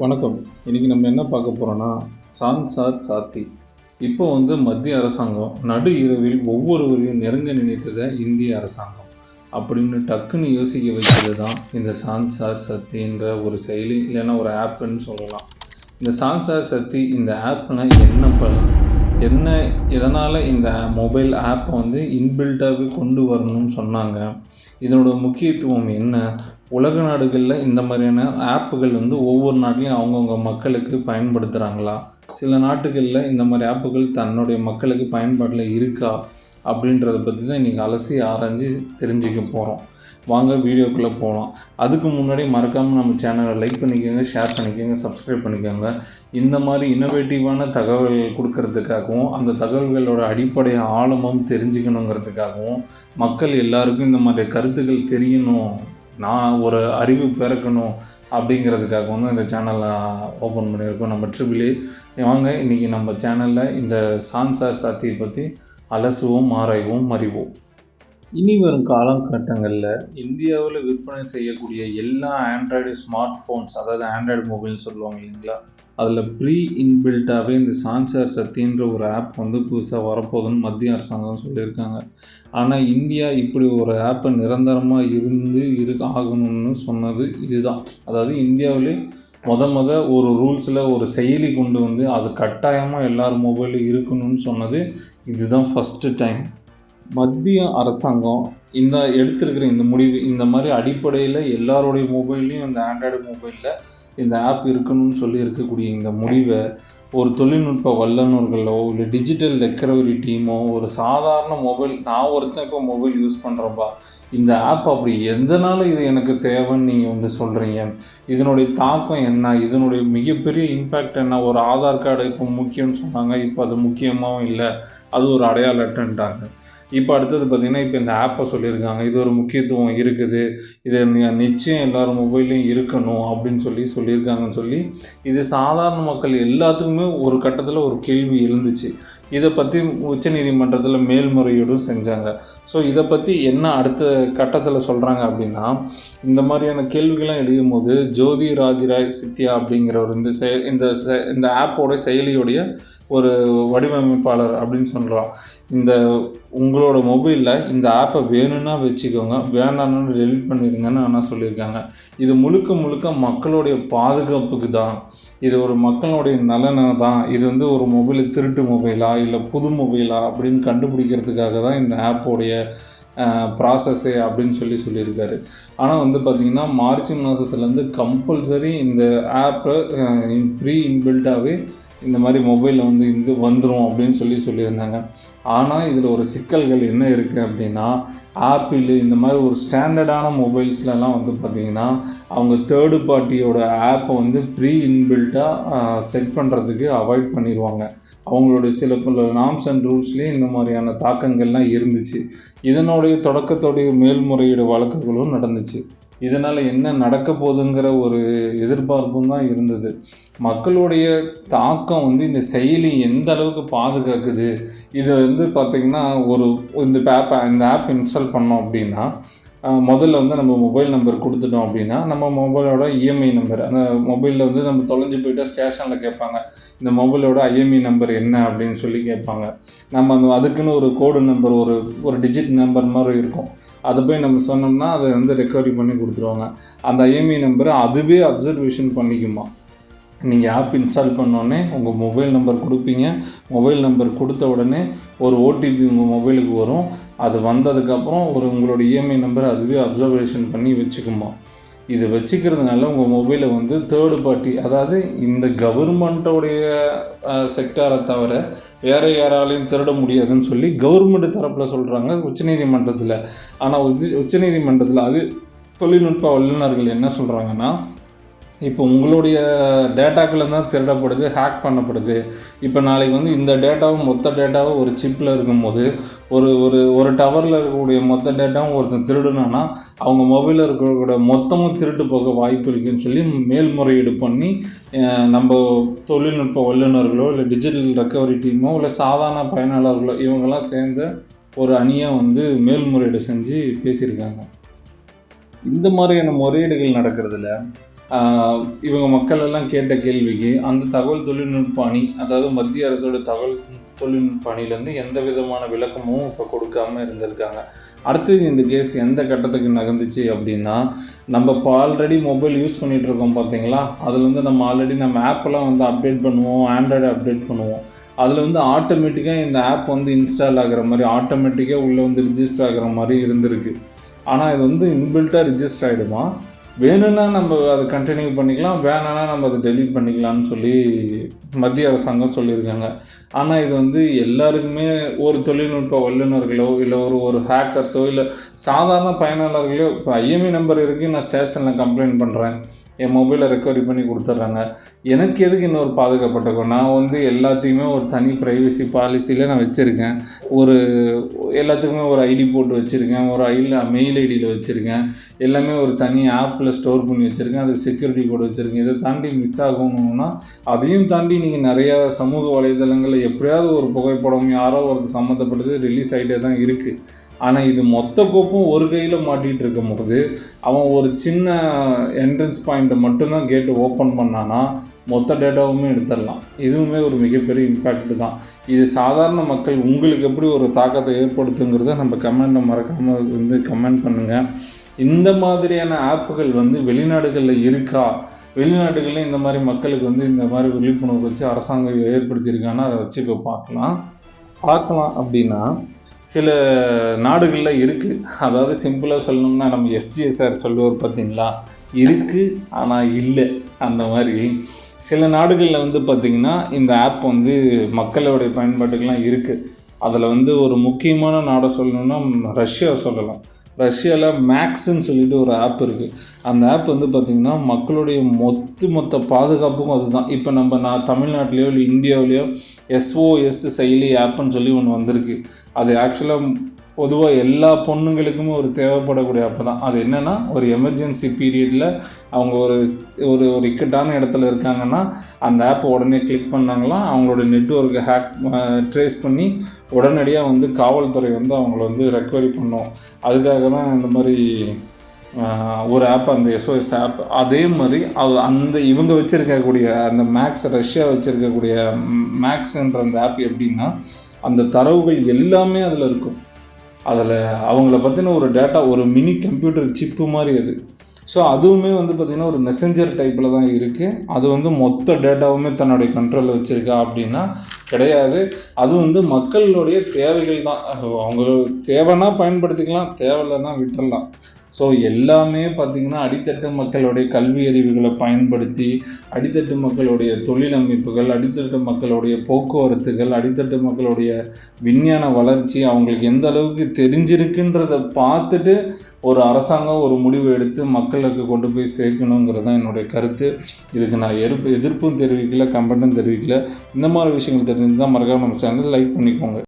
வணக்கம். இன்றைக்கி நம்ம என்ன பார்க்க போகிறோன்னா, சான்சார் சாத்தி. இப்போ மத்திய அரசாங்கம் நடு இரவில் ஒவ்வொருவரையும் நெருங்க நினைத்ததை இந்திய அரசாங்கம் அப்படின்னு டக்குன்னு யோசிக்க வைக்கிறது தான் இந்த சான்சார் சத்தின்ற ஒரு செயலி, இல்லைன்னா ஒரு ஆப்புன்னு சொல்லலாம். இந்த சான்சார் சத்தி இந்த ஆப்னா என்ன எதனால் இந்த மொபைல் ஆப்பை இன்பில்ட்டாகவே கொண்டு வரணும்னு சொன்னாங்க, இதனோட முக்கியத்துவம் என்ன, உலக நாடுகளில் இந்த மாதிரியான ஆப்புகள் ஒவ்வொரு நாட்டிலையும் அவங்கவுங்க மக்களுக்கு பயன்படுத்துகிறாங்களா, சில நாட்டுகளில் இந்த மாதிரி ஆப்புகள் தன்னுடைய மக்களுக்கு பயன்பாட்டில் இருக்கா அப்படின்றத பற்றி தான் இன்றைக்கி அலசி ஆராய்ஞ்சு தெரிஞ்சுக்க போகிறோம். வாங்க வீடியோக்குள்ளே போகலாம். அதுக்கு முன்னாடி மறக்காமல் நம்ம சேனலை லைக் பண்ணிக்கோங்க, ஷேர் பண்ணிக்கோங்க, சப்ஸ்கிரைப் பண்ணிக்கோங்க. இந்த மாதிரி இன்னோவேட்டிவான தகவல்கள் கொடுக்கறதுக்காகவும் அந்த தகவல்களோட அடிப்படை ஆழமும் தெரிஞ்சுக்கணுங்கிறதுக்காகவும் மக்கள் எல்லாருக்கும் இந்த மாதிரி கருத்துக்கள் தெரியணும், நான் ஒரு அறிவு பிறக்கணும் அப்படிங்கிறதுக்காக இந்த சேனலை ஓப்பன் பண்ணியிருக்கோம் நம்ம ட்ரிபிள் ஏ. வாங்க இன்றைக்கி நம்ம சேனலில் இந்த சான்சார் சாத்தியை பற்றி அலசுவோம், ஆராய்வோம், அறிவோம். இனி வரும் காலகட்டங்களில் இந்தியாவில் விற்பனை செய்யக்கூடிய எல்லா ஆண்ட்ராய்டு ஸ்மார்ட் ஃபோன்ஸ், அதாவது ஆண்ட்ராய்டு மொபைல்னு சொல்லுவாங்க இல்லைங்களா, அதில் ப்ரீ இன்பில்ட்டாகவே இந்த சான்சார் சத்தின்ற ஒரு ஆப் புதுசாக வரப்போகுதுன்னு மத்திய அரசாங்கம் சொல்லியிருக்காங்க. ஆனால் இந்தியா இப்படி ஒரு ஆப்பை நிரந்தரமாக ஆகணும்னு சொன்னது இதுதான். அதாவது இந்தியாவிலே ஒரு ரூல்ஸில் ஒரு செயலி கொண்டு அது கட்டாயமாக எல்லார் மொபைலும் இருக்கணும்னு சொன்னது இதுதான் ஃபஸ்ட்டு டைம். மத்திய அரசாங்கம் எடுத்திருக்கிற இந்த முடிவு, இந்த மாதிரி அடிப்படையில் எல்லாருடைய மொபைல்லையும் இந்த ஆண்ட்ராய்டு மொபைலில் இந்த ஆப் இருக்கணும்னு சொல்லி இருக்கக்கூடிய இந்த முடிவை ஒரு தொழில்நுட்ப வல்லுநர்களோ இல்லை டிஜிட்டல் ரெக்கவரி டீமோ, ஒரு சாதாரண மொபைல், நான் ஒருத்தன் இப்போ மொபைல் யூஸ் பண்ணுறேன்பா, இந்த ஆப் அப்படி எதனால் இது எனக்கு தேவைன்னு நீங்கள் சொல்கிறீங்க, இதனுடைய தாக்கம் என்ன, இதனுடைய மிகப்பெரிய இம்பேக்ட் என்ன, ஒரு ஆதார் கார்டு இப்போ முக்கியம்னு சொன்னாங்க, இப்போ அது முக்கியமாகவும் இல்லை, அது ஒரு அடையாள அட்டைன்ட்டாங்க. இப்போ அடுத்தது பார்த்திங்கன்னா இப்போ இந்த ஆப்பை சொல்லியிருக்காங்க, இது ஒரு முக்கியத்துவம் இருக்குது, இது நிச்சயம் எல்லோரும் மொபைல்லையும் இருக்கணும் அப்படின்னு சொல்லியிருக்காங்கன்னு சொல்லி இது சாதாரண மக்கள் எல்லாத்துக்குமே ஒரு கட்டத்தில் ஒரு கேள்வி எழுந்துச்சு. இதை பற்றி உச்சநீதிமன்றத்தில் மேல்முறையீடும் செஞ்சாங்க. ஸோ இதை பற்றி என்ன அடுத்த கட்டத்தில் சொல்கிறாங்க அப்படின்னா, இந்த மாதிரியான கேள்விகள்லாம் எழுதும் போது ஜோதி ராதிராய் சித்யா அப்படிங்கிறவர் இந்த ஆப்போட செயலியோடைய ஒரு வடிவமைப்பாளர் அப்படின்னு சொல்கிறோம். உங்களோட மொபைலில் இந்த ஆப்பை வேணும்னா வச்சுக்கோங்க, வேண்டாம்னு டெலிட் பண்ணிடுங்கன்னு ஆனால் சொல்லியிருக்காங்க. இது முழுக்க மக்களுடைய பாதுகாப்புக்கு தான், இது ஒரு மக்களுடைய நலனை தான், இது ஒரு மொபைல் திருட்டு மொபைலா இல்லை புது மொபைலா அப்படின்னு கண்டுபிடிக்கிறதுக்காக தான் இந்த ஆப்போடைய ப்ராசஸ்ஸே அப்படின்னு சொல்லியிருக்காரு. ஆனால் பார்த்திங்கன்னா மார்ச் மாதத்துலேருந்து கம்பல்சரி இந்த ஆப்பை ப்ரீ இன்பில்ட்டாகவே இந்த மாதிரி மொபைலில் வந்துடும் அப்படின்னு சொல்லியிருந்தாங்க. ஆனால் இதில் ஒரு சிக்கல்கள் என்ன இருக்குது அப்படின்னா, ஆப்பிள் இந்த மாதிரி ஒரு ஸ்டாண்டர்டான மொபைல்ஸ்லாம் பார்த்திங்கன்னா அவங்க தேர்டு பார்ட்டியோட ஆப்பை ப்ரீ இன்பில்ட்டாக செட் பண்ணுறதுக்கு அவாய்ட் பண்ணிடுவாங்க. அவங்களுடைய சில பல நார்ம்ஸ் அண்ட் ரூல்ஸ்லேயே இந்த மாதிரியான தாக்கங்கள்லாம் இருந்துச்சு. இதனுடைய தொடக்கத்தோடைய மேல்முறையீடு வழக்குகளும் நடந்துச்சு. இதனால் என்ன நடக்க போகுதுங்கிற ஒரு எதிர்பார்ப்பும் தான் இருந்தது. மக்களுடைய தாக்கம் இந்த செயலி எந்த அளவுக்கு பாதுகாக்குது, இதை பார்த்திங்கன்னா இந்த ஆப் இன்ஸ்டால் பண்ணோம் அப்படின்னா முதல்ல நம்ம மொபைல் நம்பர் கொடுத்துட்டோம் அப்படின்னா நம்ம மொபைலோட இஎம்ஐ நம்பர், அந்த மொபைலில் நம்ம தொலைஞ்சு போய்ட்டால் ஸ்டேஷனில் கேட்பாங்க, இந்த மொபைலோட ஐஎம்ஐ நம்பர் என்ன அப்படின்னு கேட்பாங்க. நம்ம அதுக்குன்னு ஒரு கோடு நம்பர், ஒரு டிஜிட் நம்பர் மாதிரி இருக்கும், அதை போய் நம்ம சொன்னோம்னா அதை ரெக்கவரி பண்ணி கொடுத்துருவாங்க. அந்த ஐஎம்ஐ நம்பரை அதுவே அப்சர்வேஷன் பண்ணிக்குமா. நீங்கள் ஆப் இன்ஸ்டால் பண்ணோடனே உங்கள் மொபைல் நம்பர் கொடுப்பீங்க, மொபைல் நம்பர் கொடுத்த உடனே ஒரு ஓடிபி உங்கள் மொபைலுக்கு வரும், அது வந்ததுக்கப்புறம் உங்களோட இஎம்ஐ நம்பரை அதுவே அப்சர்வேஷன் பண்ணி வச்சுக்குமா. இது வச்சுக்கிறதுனால உங்கள் மொபைலை தேர்டு பார்ட்டி, அதாவது இந்த கவர்மெண்ட்டோடைய செக்டாரை தவிர வேறு யாராலையும் திருட முடியாதுன்னு கவர்மெண்ட் தரப்பில் சொல்கிறாங்க உச்சநீதிமன்றத்தில். ஆனால் உச்சநீதிமன்றத்தில் அது தொழில்நுட்ப வல்லுநர்கள் என்ன சொல்கிறாங்கன்னா, இப்போ உங்களுடைய டேட்டாக்கள் தான் திருடப்படுது, ஹேக் பண்ணப்படுது. இப்போ நாளைக்கு இந்த டேட்டாவும் மொத்த டேட்டாவும் ஒரு சிப்பில் இருக்கும்போது ஒரு டவரில் இருக்கக்கூடிய மொத்த டேட்டாவும் ஒருத்தன் திருடுனான்னா அவங்க மொபைலில் இருக்கக்கூடிய மொத்தமும் திருட்டு போக வாய்ப்பு இருக்குதுன்னு மேல்முறையீடு பண்ணி நம்ம தொழில்நுட்ப வல்லுநர்களோ இல்லை டிஜிட்டல் ரெக்கவரி டீமோ இல்லை சாதாரண பயனாளர்களோ இவங்கெல்லாம் சேர்ந்த ஒரு அணியாக மேல்முறையீடு செஞ்சு பேசியிருக்காங்க. இந்த மாதிரியான முறையீடுகள் நடக்கிறதுல இவங்க மக்கள் எல்லாம் கேட்ட கேள்விக்கு அந்த தகவல் தொழில்நுட்ப அணி, அதாவது மத்திய அரசோட தகவல் தொழில்நுட்ப அணிலேருந்து எந்த விதமான விளக்கமும் இப்போ கொடுக்காமல் இருந்திருக்காங்க. அடுத்தது இந்த கேஸ் எந்த கட்டத்துக்கு நகர்ந்துச்சு அப்படின்னா, நம்ம இப்போ ஆல்ரெடி மொபைல் யூஸ் பண்ணிகிட்ருக்கோம் பார்த்தீங்களா, அதில் வந்து நம்ம ஆல்ரெடி நம்ம ஆப்பெல்லாம் வந்து அப்டேட் பண்ணுவோம், ஆண்ட்ராய்டு அப்டேட் பண்ணுவோம். அதில் வந்து ஆட்டோமேட்டிக்காக இந்த ஆப் வந்து இன்ஸ்டால் ஆகிற மாதிரி, ஆட்டோமேட்டிக்காக உள்ளே வந்து ரிஜிஸ்டர் ஆகிற மாதிரி இருந்திருக்கு. ஆனால் இது வந்து இன்பில்ட்டாக ரிஜிஸ்டர் ஆகிடுமா, வேணும்னா நம்ம அதை கண்டினியூ பண்ணிக்கலாம், வேணான்னா நம்ம அதை டெலீட் பண்ணிக்கலாம்னு சொல்லி மத்திய அரசாங்கம் சொல்லியிருக்காங்க. ஆனால் இது வந்து எல்லாருக்குமே ஒரு தொழில்நுட்ப வல்லுநர்களோ இல்லை ஒரு ஹேக்கர்ஸோ இல்லை சாதாரண பயனாளர்களோ, இப்போ ஐஎம்இ நம்பர் இருக்குது, நான் ஸ்டேஷனில் கம்ப்ளைண்ட் பண்ணுறேன், என் மொபைலை ரெக்கவரி பண்ணி கொடுத்துட்றாங்க, எனக்கு எதுக்கு இன்னொரு பாதுகாப்பட்டக்கும்? நான் வந்து எல்லாத்தையுமே ஒரு தனி ப்ரைவசி பாலிசியில் நான் வச்சுருக்கேன். எல்லாத்துக்குமே ஒரு ஐடி போட்டு வச்சுருக்கேன், ஒரு மெயில் ஐடியில் வச்சுருக்கேன், எல்லாமே ஒரு தனி ஆப்பில் ஸ்டோர் பண்ணி வச்சுருக்கேன், அதுக்கு செக்யூரிட்டி கோட் வச்சுருக்கேன். இதை தாண்டி மிஸ் ஆகணும்னா அதையும் தாண்டி நீங்கள் நிறையா சமூக வலைதளங்களில் எப்படியாவது ஒரு புகைப்படம் யாரோ ஒரு சம்மந்தப்பட்டது ரிலீஸ் ஆகிட்டே தான் இருக்குது. ஆனால் இது மொத்த கோப்பும் ஒரு கையில் மாட்டிகிட்டு இருக்கும் போது அவன் ஒரு சின்ன என்ட்ரன்ஸ் பாயிண்ட்டை மட்டும்தான் கேட்டு ஓப்பன் பண்ணானா மொத்த டேட்டாவுமே எடுத்துடலாம். இதுவுமே ஒரு மிகப்பெரிய இம்பேக்ட் தான். இது சாதாரண மக்கள் உங்களுக்கு எப்படி ஒரு தாக்கத்தை ஏற்படுத்துங்கிறத நம்ம கமெண்ட்டை மறக்காமல் வந்து கமெண்ட் பண்ணுங்கள். இந்த மாதிரியான ஆப்புகள் வந்து வெளிநாடுகளில் இருக்கா, வெளிநாடுகளில் இந்த மாதிரி மக்களுக்கு வந்து இந்த மாதிரி விழிப்புணர்வு வச்சு அரசாங்கம் ஏற்படுத்தியிருக்காங்கன்னா அதை வச்சு இப்போ பார்க்கலாம் அப்படின்னா சில நாடுகளில் இருக்குது. அதாவது சிம்பிளாக சொல்லணும்னா நம்ம எஸ்ஜிஎஸ்ஆர் சொல்லுவார் பார்த்தீங்களா, இருக்குது ஆனால் இல்லை. அந்த மாதிரி சில நாடுகளில் வந்து பார்த்திங்கன்னா இந்த ஆப் வந்து மக்களுடைய பயன்பாட்டுக்கெலாம் இருக்குது. அதில் வந்து ஒரு முக்கியமான நாடை சொல்லணுன்னா ரஷ்யா சொல்லலாம். ரஷ்யாவில் மேக்ஸ்ன்னு சொல்லிட்டு ஒரு ஆப் இருக்குது. அந்த ஆப் வந்து பார்த்திங்கன்னா மக்களுடைய மொத்த பாதுகாப்புக்கும் அதுதான். இப்போ நான் தமிழ்நாட்டிலையோ இல்லை இந்தியாவிலையோ SOS செயலி ஆப்புன்னு சொல்லி ஒன்று வந்திருக்கு. அது ஆக்சுவலாக பொதுவாக எல்லா பொண்ணுங்களுக்குமே ஒரு தேவைப்படக்கூடிய ஆப்பு தான். அது என்னென்னா, ஒரு எமர்ஜென்சி பீரியடில் அவங்க ஒரு இக்கட்டான இடத்துல இருக்காங்கன்னா அந்த ஆப்பை உடனே கிளிக் பண்ணாங்களாம், அவங்களோட நெட்வொர்க்கை ட்ரேஸ் பண்ணி உடனடியாக வந்து காவல்துறை வந்து அவங்கள வந்து ரெக்கவரி பண்ணோம். அதுக்காக தான் இந்த மாதிரி ஒரு ஆப், அந்த SOS ஆப். அதே மாதிரி இவங்க வச்சுருக்கக்கூடிய அந்த ரஷ்யா வச்சுருக்கக்கூடிய மேக்ஸ்ன்ற அந்த ஆப் எப்படின்னா, அந்த தரவுகள் எல்லாமே அதில் இருக்கும். அதில் அவங்கள பற்றின ஒரு டேட்டா, ஒரு மினி கம்ப்யூட்டர் சிப்பு மாதிரி அது. ஸோ அதுவுமே வந்து பார்த்திங்கன்னா ஒரு மெசஞ்சர் டைப்பில் தான் இருக்குது. அது வந்து மொத்த டேட்டாவுமே தன்னுடைய கண்ட்ரோலில் வச்சுருக்கா அப்படின்னா கிடையாது. அது வந்து மக்களுடைய தேவைகள் தான். அவங்க தேவைன்னா பயன்படுத்திக்கலாம், தேவையில்லைன்னா விட்டுடலாம். ஸோ எல்லாமே பார்த்திங்கன்னா அடித்தட்டு மக்களுடைய கல்வி அறிவுகளை பயன்படுத்தி, அடித்தட்டு மக்களுடைய தொழில் அமைப்புகள், அடித்தட்டு மக்களுடைய போக்குவரத்துகள், அடித்தட்டு மக்களுடைய விஞ்ஞான வளர்ச்சி அவங்களுக்கு எந்த அளவுக்கு தெரிஞ்சிருக்குன்றதை பார்த்துட்டு ஒரு அரசாங்கம் ஒரு முடிவு எடுத்து மக்களுக்கு கொண்டு போய் சேர்க்கணுங்கிறது தான் என்னுடைய கருத்து. இதுக்கு நான் எதிர்ப்பும் தெரிவிக்கல, கமெண்ட்டும் தெரிவிக்கல. இந்த மாதிரி விஷயங்கள் தெரிஞ்சுதான் மறக்காம நம்ம சேனல் லைக் பண்ணிக்கோங்க.